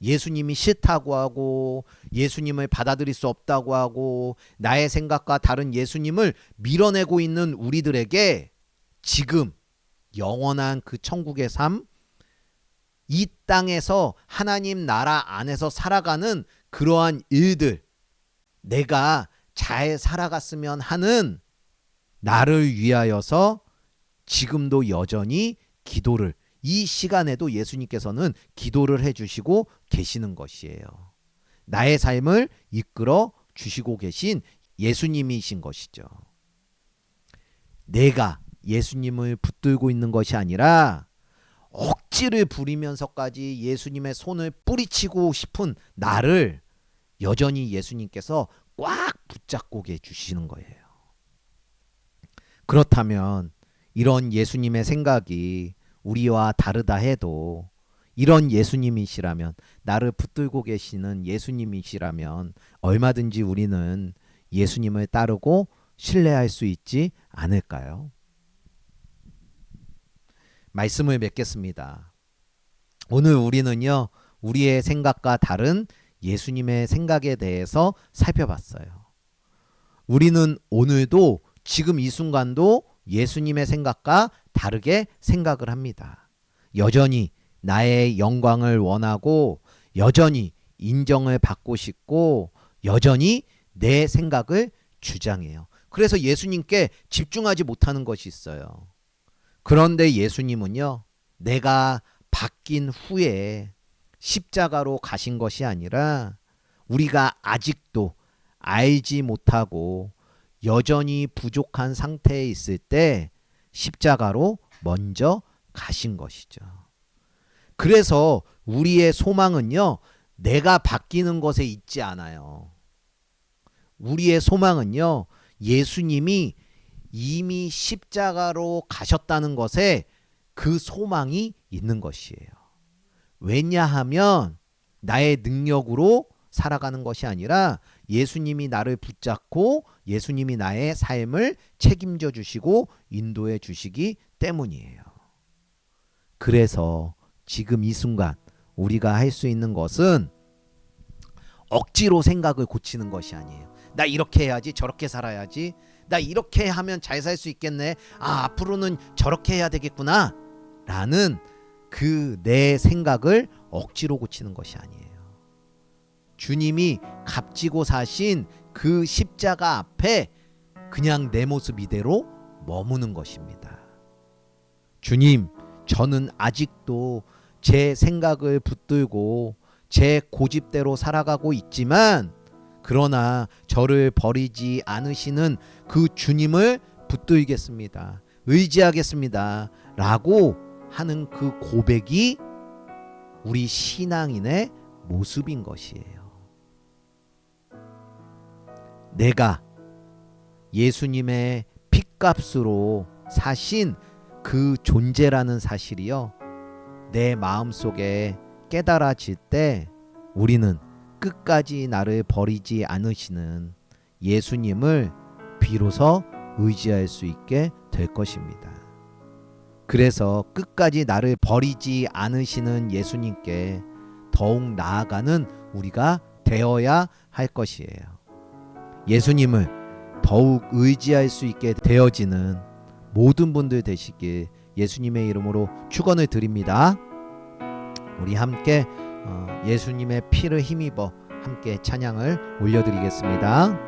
예수님이 싫다고 하고 예수님을 받아들일 수 없다고 하고 나의 생각과 다른 예수님을 밀어내고 있는 우리들에게 지금 영원한 그 천국의 삶, 이 땅에서 하나님 나라 안에서 살아가는 그러한 일들, 내가 잘 살아갔으면 하는 나를 위하여서 지금도 여전히 기도를 이 시간에도 예수님께서는 기도를 해주시고 계시는 것이에요. 나의 삶을 이끌어 주시고 계신 예수님이신 것이죠. 내가 예수님을 붙들고 있는 것이 아니라 억지를 부리면서까지 예수님의 손을 뿌리치고 싶은 나를 여전히 예수님께서 꽉 붙잡고 계시는 거예요. 그렇다면 이런 예수님의 생각이 우리와 다르다 해도 이런 예수님이시라면 나를 붙들고 계시는 예수님이시라면 얼마든지 우리는 예수님을 따르고 신뢰할 수 있지 않을까요? 말씀을 맺겠습니다. 오늘 우리는요. 우리의 생각과 다른 예수님의 생각에 대해서 살펴봤어요. 우리는 오늘도 지금 이 순간도 예수님의 생각과 다르게 생각을 합니다. 여전히 나의 영광을 원하고 여전히 인정을 받고 싶고 여전히 내 생각을 주장해요. 그래서 예수님께 집중하지 못하는 것이 있어요. 그런데 예수님은요. 내가 바뀐 후에 십자가로 가신 것이 아니라 우리가 아직도 알지 못하고 여전히 부족한 상태에 있을 때 십자가로 먼저 가신 것이죠. 그래서 우리의 소망은요. 내가 바뀌는 것에 있지 않아요. 우리의 소망은요. 예수님이 이미 십자가로 가셨다는 것에 그 소망이 있는 것이에요. 왜냐하면 나의 능력으로 살아가는 것이 아니라 예수님이 나를 붙잡고 예수님이 나의 삶을 책임져 주시고 인도해 주시기 때문이에요. 그래서 지금 이 순간 우리가 할 수 있는 것은 억지로 생각을 고치는 것이 아니에요. 나 이렇게 해야지, 저렇게 살아야지, 나 이렇게 하면 잘 살 수 있겠네, 앞으로는 저렇게 해야 되겠구나 라는 그 내 생각을 억지로 고치는 것이 아니에요. 주님이 값지고 사신 그 십자가 앞에 그냥 내 모습 이대로 머무는 것입니다. 주님, 저는 아직도 제 생각을 붙들고 제 고집대로 살아가고 있지만, 그러나 저를 버리지 않으시는 그 주님을 붙들겠습니다, 의지하겠습니다 라고 하는 그 고백이 우리 신앙인의 모습인 것이에요. 내가 예수님의 핏값으로 사신 그 존재라는 사실이요, 내 마음속에 깨달아질 때 우리는 끝까지 나를 버리지 않으시는 예수님을 비로소 의지할 수 있게 될 것입니다. 그래서 끝까지 나를 버리지 않으시는 예수님께 더욱 나아가는 우리가 되어야 할 것이에요. 예수님을 더욱 의지할 수 있게 되어지는 모든 분들 되시길 예수님의 이름으로 축원을 드립니다. 우리 함께 예수님의 피를 힘입어 함께 찬양을 올려드리겠습니다.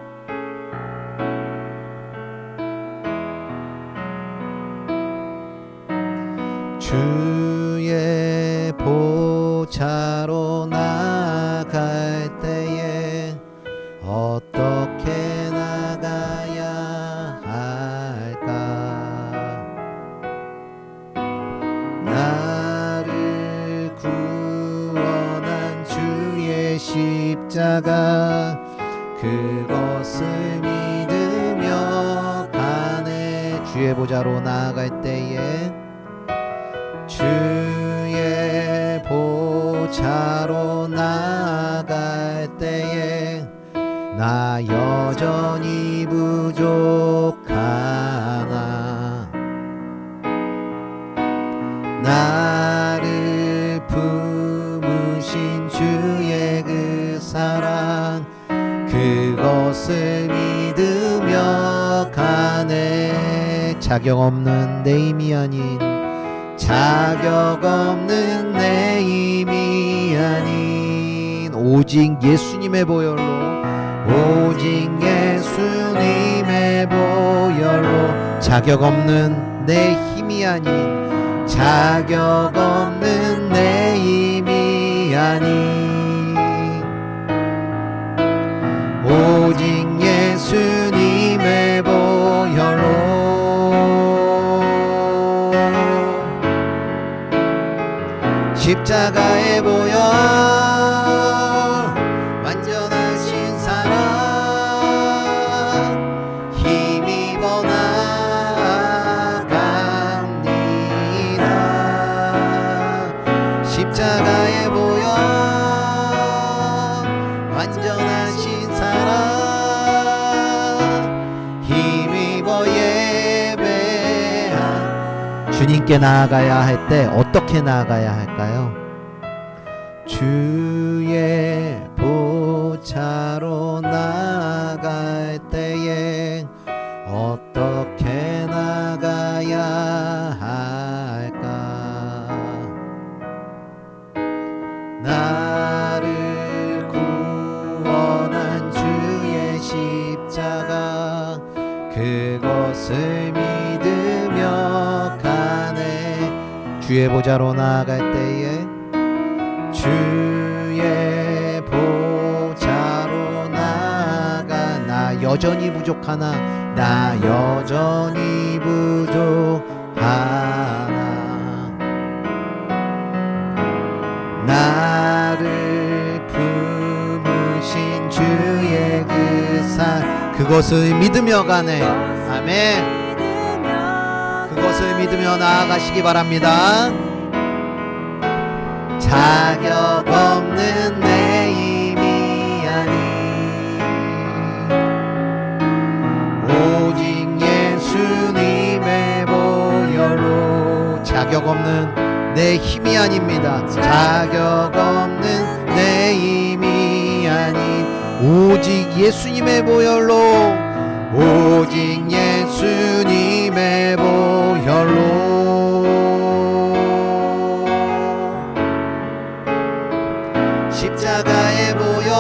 주의 보좌로 나갈 때에 어떻게 나가야 할까? 나를 구원한 주의 십자가, 그것을 믿으며 가네. 주의 보좌로 나아갈 때에, 주의 보좌로 나아갈 때에 나 여전히 부족하나, 나를 품으신 주의 그 사랑, 그것을 믿으며 가네. 자격 없는 내 힘이 아닌, 자격 없는 내 힘이 아닌, 오직 예수님의 보혈로, 오직 예수님의 보혈로, 자격 없는 내 힘이 아닌, 자격 없는 내 힘이 아닌, 오직 예수님의 보혈로, 십자가의 보혈, 완전하신 사랑, 힘입어 나아갑니다. 십자가의 보혈, 완전하신 사랑, 힘입어 예배한. 주님께 나아가야 할 때 어떻게 나아가야 할까요? 주의 보좌로 나아갈 때에 어떻게 나가야 할까? 나를 구원한 주의 십자가, 그것을 믿으며 가네. 주의 보좌로 나아갈 때에, 주의 보좌로 나아가 나 여전히 부족하나, 나 여전히 부족하나, 나를 품으신 주의 그 사, 그것을 믿으며 가네. 아멘. 그것을 믿으며 나아가시기 바랍니다. 자격 없는 내 힘이 아닌, 오직 예수님의 보혈로, 자격 없는 내 내 힘이 아닙니다. 자격 없는 내 힘이 아닌 오직 예수님의 보혈로, 오직 예수님의 보혈로. 십자가의 보혈,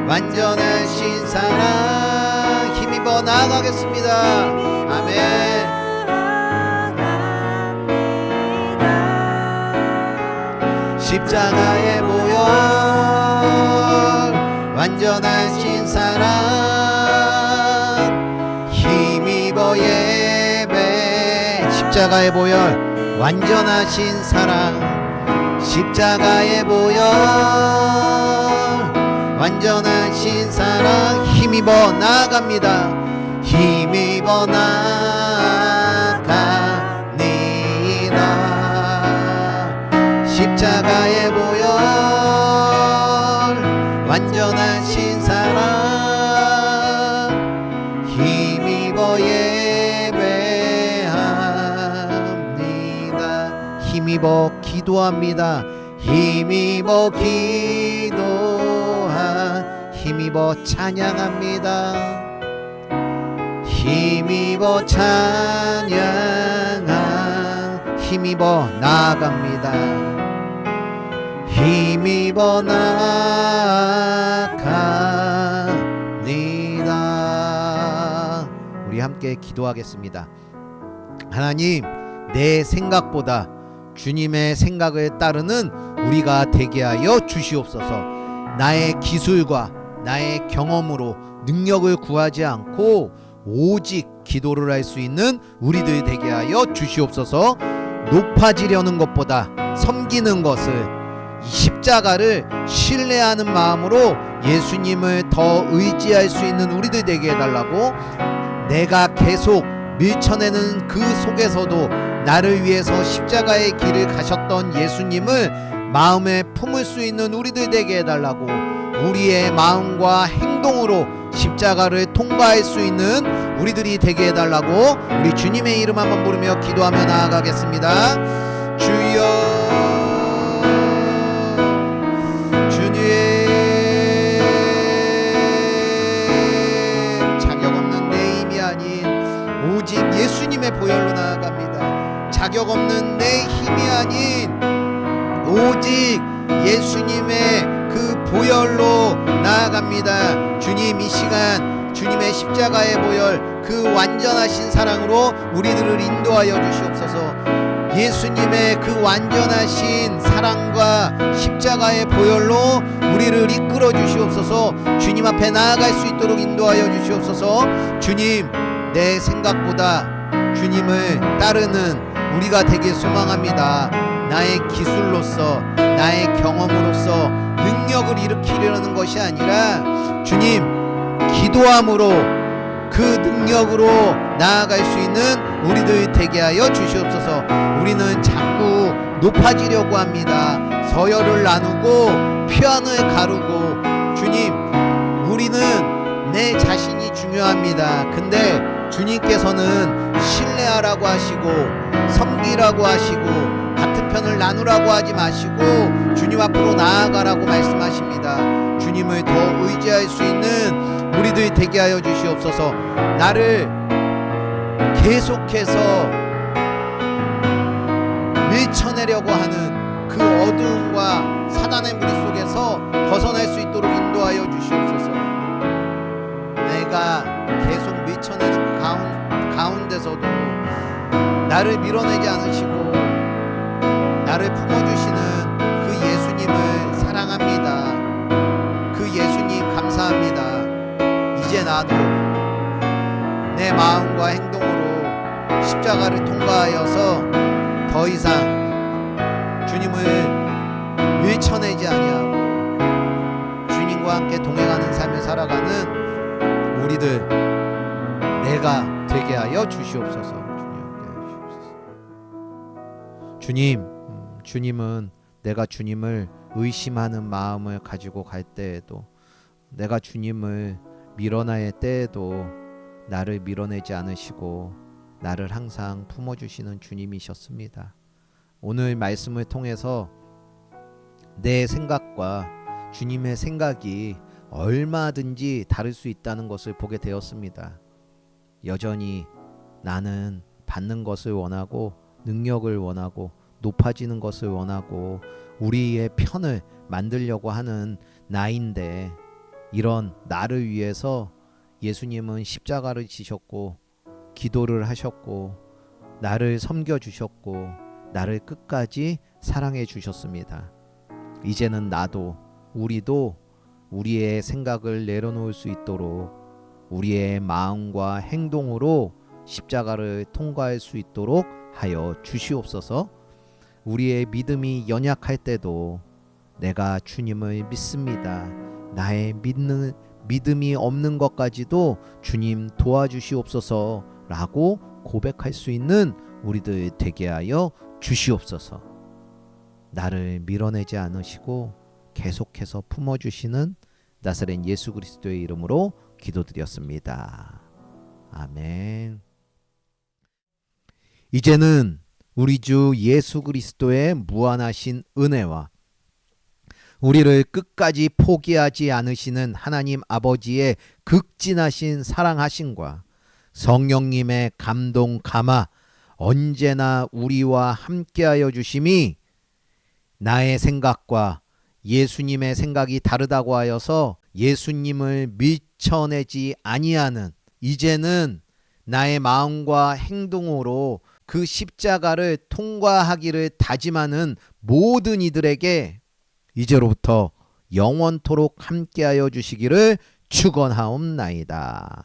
완전하신 사랑, 힘입어 나아가겠습니다. 아멘. 십자가의 보혈, 완전하신 사랑, 힘입어 예배. 십자가의 보혈, 완전하신 사랑, 십자가의 보혈, 완전하신 사랑, 힘입어 나아갑니다. 힘입어 나아갑니다. 십자가의 보혈, 완전하신 사랑, 힘입어 예배합니다. 힘입어 기도합니다. 힘입어 기도한, 힘입어 찬양합니다. 힘입어 찬양한, 힘입어 나아갑니다. 힘입어 나아갑니다. 우리 함께 기도하겠습니다. 하나님, 내 생각보다 주님의 생각을 따르는 우리가 되게 하여 주시옵소서. 나의 기술과 나의 경험으로 능력을 구하지 않고 오직 기도를 할 수 있는 우리들 되게 하여 주시옵소서. 높아지려는 것보다 섬기는 것을, 이 십자가를 신뢰하는 마음으로 예수님을 더 의지할 수 있는 우리들 되게 해달라고, 내가 계속 밀쳐내는 그 속에서도 나를 위해서 십자가의 길을 가셨던 예수님을 마음에 품을 수 있는 우리들 되게 해달라고, 우리의 마음과 행동으로 십자가를 통과할 수 있는 우리들이 되게 해달라고, 우리 주님의 이름 한번 부르며 기도하며 나아가겠습니다. 주여, 주님, 자격 없는 내 힘이 아닌 오직 예수님의 보혈로 나아갑니다. 자격 없는 내 힘이 아닌 오직 예수님의 그 보혈로 나아갑니다. 주님, 이 시간 주님의 십자가의 보혈, 그 완전하신 사랑으로 우리들을 인도하여 주시옵소서. 예수님의 그 완전하신 사랑과 십자가의 보혈로 우리를 이끌어 주시옵소서. 주님 앞에 나아갈 수 있도록 인도하여 주시옵소서. 주님, 내 생각보다 주님을 따르는 우리가 되길 소망합니다. 나의 기술로서, 나의 경험으로서 능력을 일으키려는 것이 아니라 주님, 기도함으로 그 능력으로 나아갈 수 있는 우리들 되게 하여 주시옵소서. 우리는 자꾸 높아지려고 합니다. 서열을 나누고 편을 가르고, 주님, 우리는 내 자신이 중요합니다. 근데 주님께서는 신뢰하라고 하시고 섬기라고 하시고 같은 편을 나누라고 하지 마시고 주님 앞으로 나아가라고 말씀하십니다. 주님을 더 의지할 수 있는 우리들이 되게 하여 주시옵소서. 나를 계속해서 밀쳐내려고 하는 그 어두움과 사단의 무리 속에서 벗어날 수 있도록 인도하여 주시옵소서. 내가 계속 밀쳐내는 그 가운데서도 나를 밀어내지 않으시고 나를 품어주시는 그 예수님을 사랑합니다. 그 예수님 감사합니다. 이제 나도 내 마음과 행동으로 십자가를 통과하여서 더 이상 주님을 밀쳐내지 아니하고 주님과 함께 동행하는 삶을 살아가는 우리들 내가 되게 하여 주시옵소서. 주님, 주님은 내가 주님을 의심하는 마음을 가지고 갈 때에도, 내가 주님을 밀어낼 때에도 나를 밀어내지 않으시고 나를 항상 품어주시는 주님이셨습니다. 오늘 말씀을 통해서 내 생각과 주님의 생각이 얼마든지 다를 수 있다는 것을 보게 되었습니다. 여전히 나는 받는 것을 원하고 능력을 원하고 높아지는 것을 원하고 우리의 편을 만들려고 하는 나인데, 이런 나를 위해서 예수님은 십자가를 지셨고 기도를 하셨고 나를 섬겨주셨고 나를 끝까지 사랑해 주셨습니다. 이제는 나도, 우리도 우리의 생각을 내려놓을 수 있도록 우리의 마음과 행동으로 십자가를 통과할 수 있도록 하여 주시옵소서. 우리의 믿음이 연약할 때도 내가 주님을 믿습니다, 나의 믿음이 없는 것까지도 주님 도와주시옵소서 라고 고백할 수 있는 우리들 되게 하여 주시옵소서. 나를 밀어내지 않으시고 계속해서 품어주시는 나사렛 예수 그리스도의 이름으로 기도드렸습니다. 아멘. 이제는 우리 주 예수 그리스도의 무한하신 은혜와 우리를 끝까지 포기하지 않으시는 하나님 아버지의 극진하신 사랑하심과 성령님의 감동 감화 언제나 우리와 함께하여 주심이 나의 생각과 예수님의 생각이 다르다고 하여서 예수님을 밀쳐내지 아니하는, 이제는 나의 마음과 행동으로 그 십자가를 통과하기를 다짐하는 모든 이들에게 이제로부터 영원토록 함께하여 주시기를 축원하옵나이다.